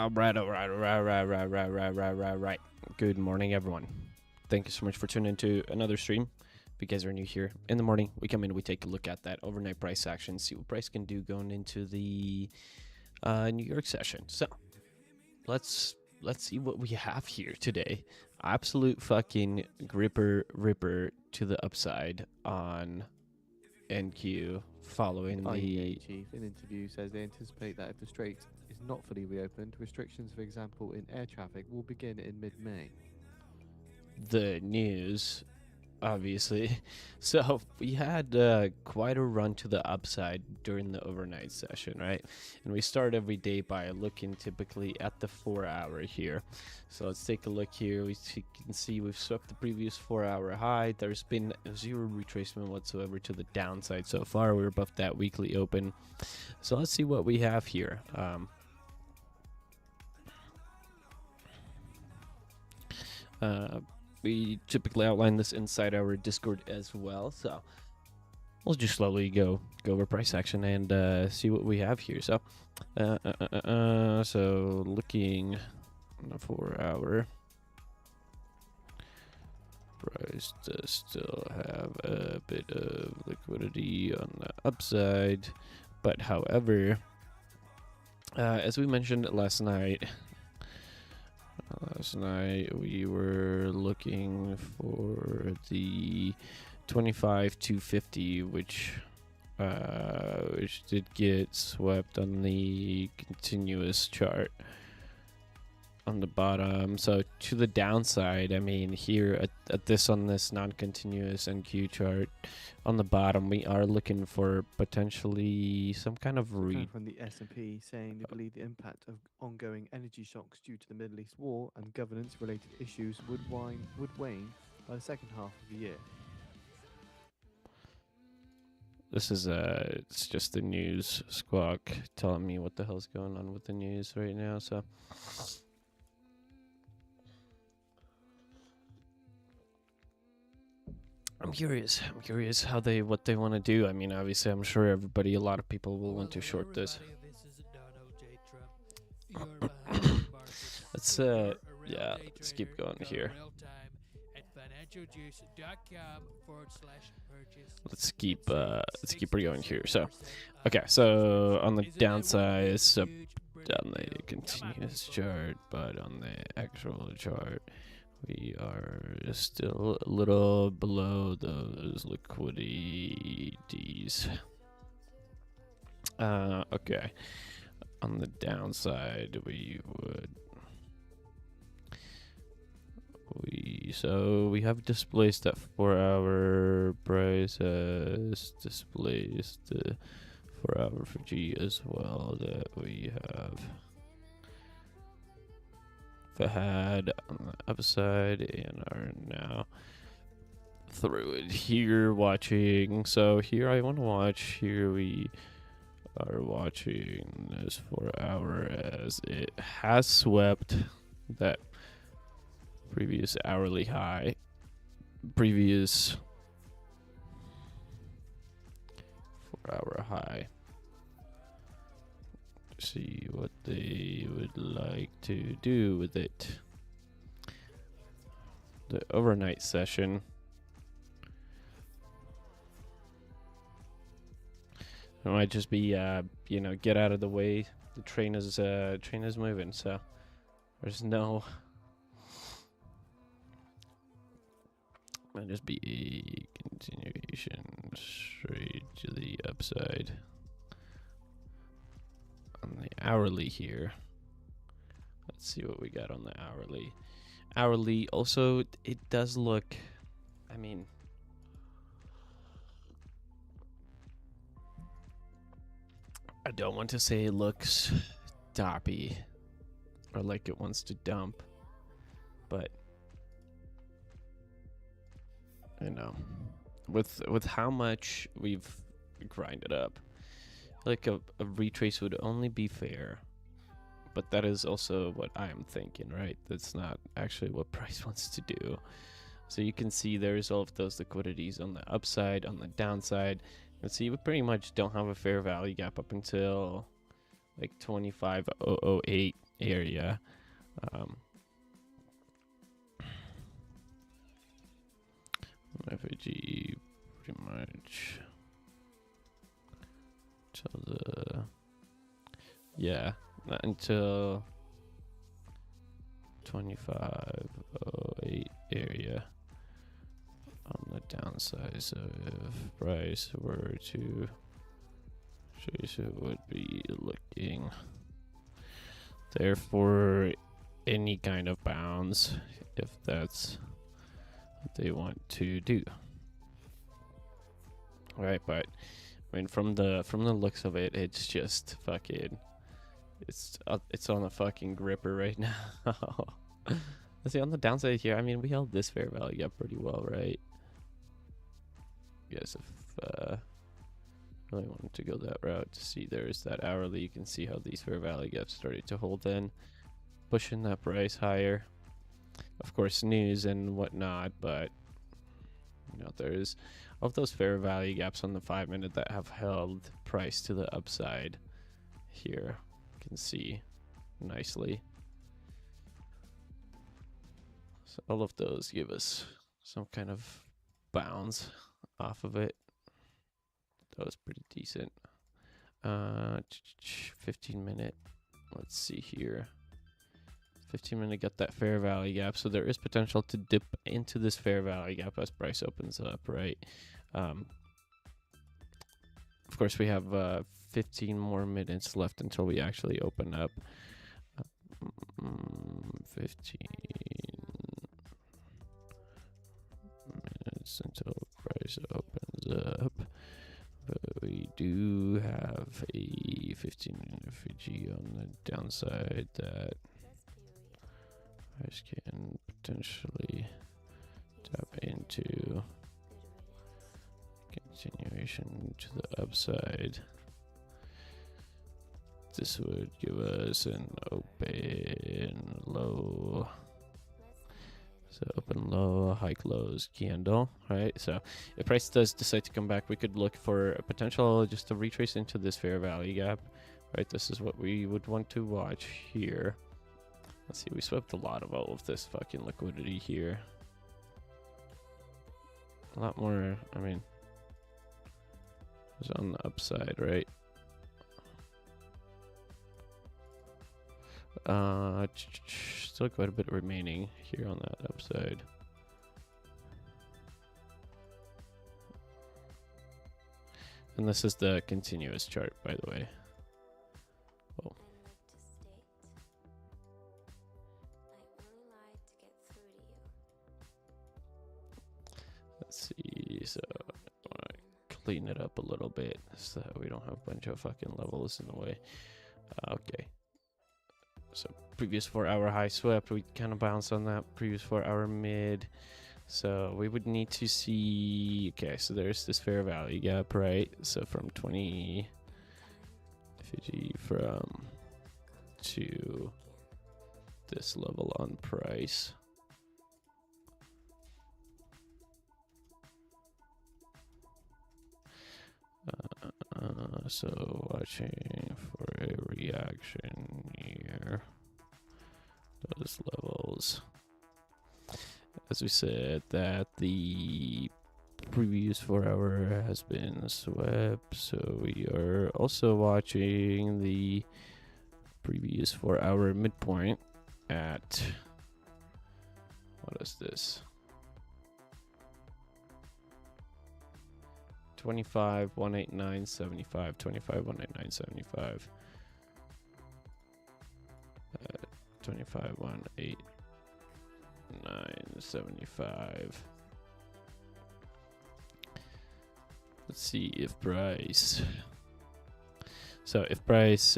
All right. Good morning, everyone. Thank you so much for tuning into another stream. If you guys are new here, in the morning, we come in, we take a look at that overnight price action, see what price can do going into the New York session. So, let's see what we have here today. Absolute fucking ripper to the upside on NQ following the IEA chief in interview says they anticipate that if the strait is not fully reopened, restrictions, for example, in air traffic will begin in mid-May. the news, obviously. So we had quite a run to the upside during the overnight session, right? And we start every day by looking typically at the 4 hour here. So let's take a look here. We can see we've swept the previous 4 hour high. There's been zero retracement whatsoever to the downside so far. We're above that weekly open. So let's see what we have here. We typically outline this inside our Discord as well, so we'll just slowly go over price action and see what we have here. So, so looking on the 4 hour, price does still have a bit of liquidity on the upside, but however, as we mentioned last night. Last night we were looking for the 25-250, which did get swept on the continuous chart on the bottom. So to the downside, I mean, here at this on this non-continuous NQ chart on the bottom, we are looking for potentially some kind of From the S&P saying they believe the impact of ongoing energy shocks due to the Middle East war and governance-related issues would wane by the second half of the year. This is it's just the news squawk telling me what the hell's going on with the news right now. So I'm curious how what they want to do. I mean, obviously, I'm sure a lot of people will want to short this. Let's let's keep going here. Let's keep going here. So, okay, so on the downside, it's up on the continuous chart, but on the actual chart, we are still a little below those liquidities. Okay. On the downside, we have displaced that 4 hour price has displaced the 4 hour for G as well that we have had on the upside and are now through it here watching. So here I want to watch. Here we are watching this 4 hour as it has swept that previous hourly high, previous 4 hour high. See what they would like to do with it. The overnight session. It might just be get out of the way. The train is moving, so there's no. Might just be a continuation straight to the upside. On the hourly here, let's see what we got on the hourly. Also, it does look, I mean, I don't want to say it looks toppy or like it wants to dump, but you know, with how much we've grinded up, like a retrace would only be fair, but that is also what I'm thinking, right? That's not actually what price wants to do. So you can see there's all of those liquidities on the upside, on the downside. And see, we pretty much don't have a fair value gap up until like 25,008 area. FAG pretty much till the not until 2508 area on the downside. So if price were to trace, it would be looking there for any kind of bounds if that's what they want to do. Right, but I mean, from the looks of it, it's just fucking, it's on a fucking gripper right now. Let's see, on the downside here, I mean, we held this fair value gap pretty well, right? Yes, if really wanted to go that route to see there's that hourly, you can see how these fair value gaps started to hold in, pushing that price higher. Of course, news and whatnot, but you know, there's of those fair value gaps on the 5 minute that have held price to the upside here. You can see nicely. So all of those give us some kind of bounds off of it. That was pretty decent. 15 minute. Let's see here. 15 minute got that fair value gap, so there is potential to dip into this fair value gap as price opens up, right? Of course, we have 15 more minutes left until we actually open up. 15 minutes until price opens up. But we do have a 15-minute FG on the downside that price can potentially tap into. Continuation to the upside. This would give us an open low. So open low, high close candle, right? So if price does decide to come back, we could look for a potential just to retrace into this fair value gap, right? This is what we would want to watch here. Let's see, we swept a lot of all of this fucking liquidity here. A lot more, I mean, it's on the upside, right? Still quite a bit remaining here on that upside. And this is the continuous chart, by the way. Oh. Let's see, so I want to clean it up a little bit so that we don't have a bunch of fucking levels in the way. Okay. So previous 4-hour high swept, we kind of bounced on that previous 4-hour mid. So we would need to see, okay, so there's this fair value gap, right? So from 20 Fiji from to this level on price. So watching for a reaction near those levels. As we said, that the previous 4-hour has been swept, so we are also watching the previous 4-hour midpoint at, what is this? 25,189.75. 25,189.75. 25,189.75. Let's see if price. So if price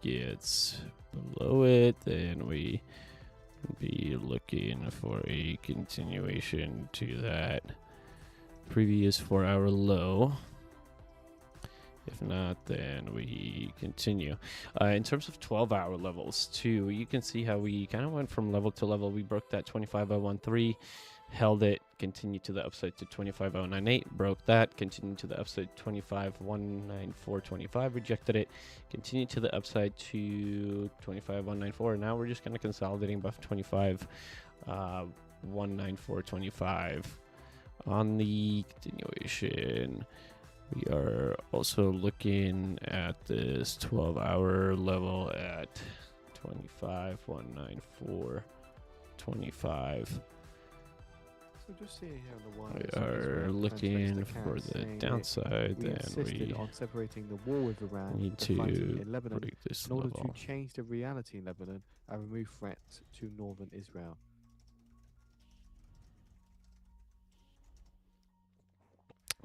gets below it, then we be looking for a continuation to that previous 4-hour low. If not, then we continue. In terms of 12-hour levels too, you can see how we kind of went from level to level. We broke that 25,013 held it, continued to the upside to 25,098, broke that, continued to the upside 25,194.25, rejected it, continued to the upside to 25,194. Now we're just kind of consolidating above 25,194.25. On the continuation, we are also looking at this 12-hour level at 25,194.25. So just see here on the one. We are looking for the downside, we and insisted we on separating the war with Iran need from the fighting to in Lebanon break this in order level. to change the reality in Lebanon and remove threats to northern Israel.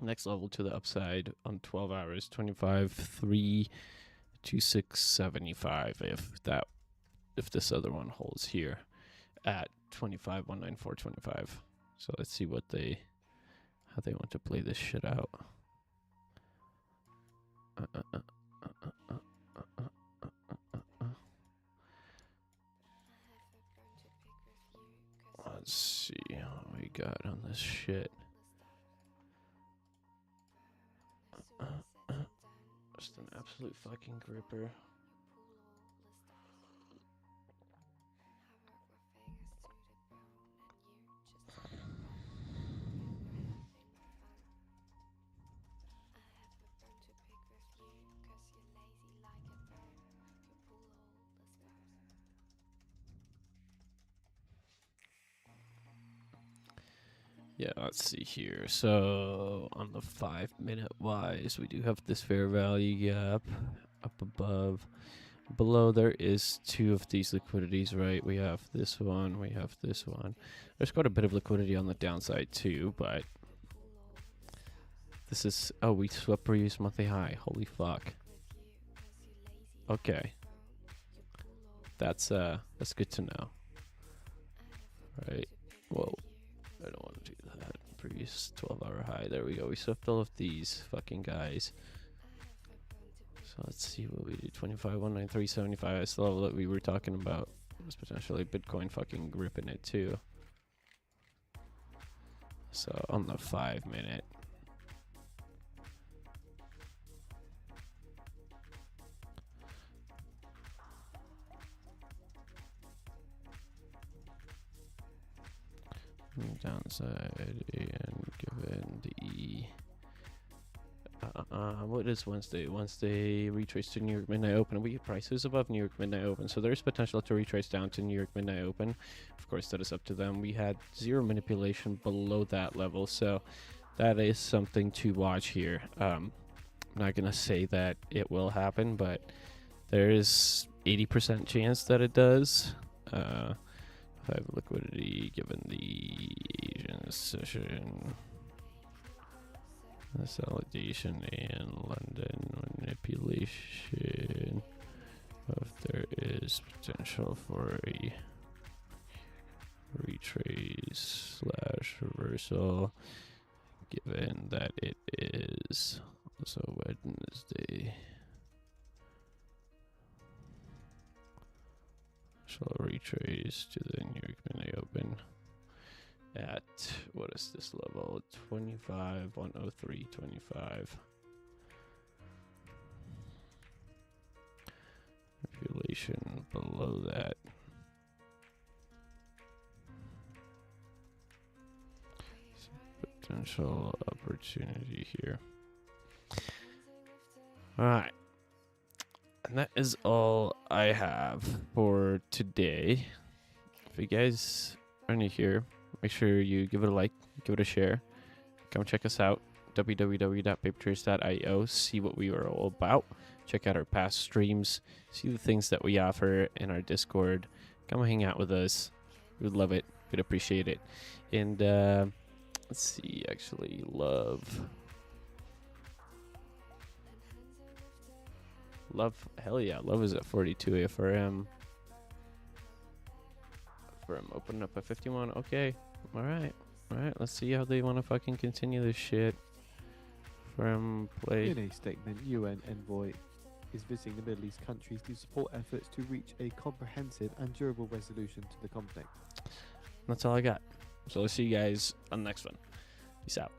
Next level to the upside on 12 hours, 25,326.75. If this other one holds here at 25,194.25. So let's see how they want to play this shit out. Let's see what we got on this shit. Just an absolute fucking gripper. Yeah, let's see here. So on the 5-minute wise, we do have this fair value gap up above. Below there is two of these liquidities, right? We have this one, we have this one. There's quite a bit of liquidity on the downside too, but this is, oh, we swept previous monthly high. Holy fuck. Okay. That's good to know. Right. Whoa. I don't want to do that. Previous 12-hour high. There we go. We swept all of these fucking guys. So let's see what we do. 25,193.75. That's the level that we were talking about. It was potentially Bitcoin fucking gripping it too. So on the 5-minute. Downside, and given the what is Wednesday? Wednesday retrace to New York midnight open. We have prices above New York midnight open, so there's potential to retrace down to New York midnight open. Of course, that is up to them. We had zero manipulation below that level, so that is something to watch here. I'm not gonna say that it will happen, but there is 80% chance that it does. 5 liquidity given the Asian session, consolidation, and London manipulation. If there is potential for a retrace / reversal, given that it is also Wednesday. Shall retrace to the New York midnight open at, what is this level? 25,103.25. Manipulation below that. Potential opportunity here. All right. And that is all I have for today. If you guys are new here, make sure you give it a like, give it a share. Come check us out, www.papertrace.io. See what we are all about. Check out our past streams. See the things that we offer in our Discord. Come hang out with us. We'd love it. We'd appreciate it. And let's see, actually, love, hell yeah, love is at 42 AFRM. Open up at 51. Okay, all right, let's see how they want to fucking continue this shit. From play. In a statement, UN envoy is visiting the Middle East countries to support efforts to reach a comprehensive and durable resolution to the conflict. That's all I got. So let's see you guys on the next one. Peace out.